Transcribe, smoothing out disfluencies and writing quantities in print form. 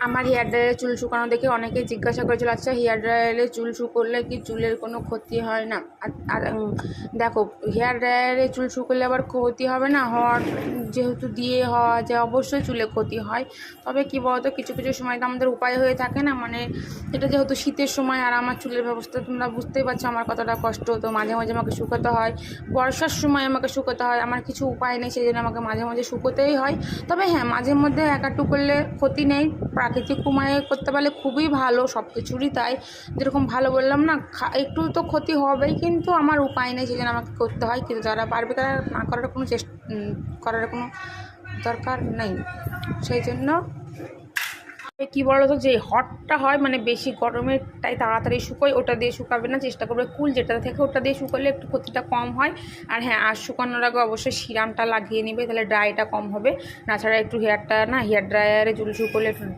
আমার হেয়ার ড্রায়ারে চুল শুকানো দেখে অনেকেই জিজ্ঞাসা করেছিল, আচ্ছা হেয়ার ড্রায়ারে চুল শুকোলে কি চুলের কোনো ক্ষতি হয় না? দেখো, হেয়ার ড্রায়ারে চুল শুকোলে আবার ক্ষতি হবে না, হওয়ার যেহেতু দিয়ে হওয়া যে অবশ্যই চুলে ক্ষতি হয়। তবে কি বলতো, কিছু কিছু সময় তো আমাদের উপায় হয়ে থাকে না, মানে এটা যেহেতু শীতের সময় আর আমার চুলের ব্যবস্থা তোমরা বুঝতেই পারছো আমার কতটা কষ্ট, তো মাঝে মাঝে আমাকে শুকোতে হয়, বর্ষার সময় আমাকে শুকোতে হয়, আমার কিছু উপায় নেই, সেই জন্য আমাকে মাঝে মাঝে শুকোতেই হয়। তবে হ্যাঁ, মাঝে মধ্যে এক আধটু করলে ক্ষতি নেই, প্রাকৃতিক উপায়ে করতে পারলে খুবই ভালো, সব কিছুরই তাই। যেরকম ভালো বললাম না, একটু তো ক্ষতি হবেই, কিন্তু আমার উপায় নেই, সেই জন্য আমাকে করতে হয়। কিন্তু যারা পারবে তারা না করার কোনো করার কোনো দরকার নেই। সেই জন্য কি বলো তো, যে হটটা হয় মানে বেশি গরমের তাই তাড়াতাড়ি শুকোয়, ওটা দিয়ে শুকাবে না, চেষ্টা করবে কুল যেটা থেকে ওটা দিয়ে শুকোলে একটু ক্ষতিটা কম হয়। আর হ্যাঁ, আর শুকানোর আগে অবশ্যই সিরামটা লাগিয়ে নিবে, তাহলে ড্রাইটা কম হবে। তাছাড়া একটু হেয়ার ড্রায়ারে চুল শুকোলে একটু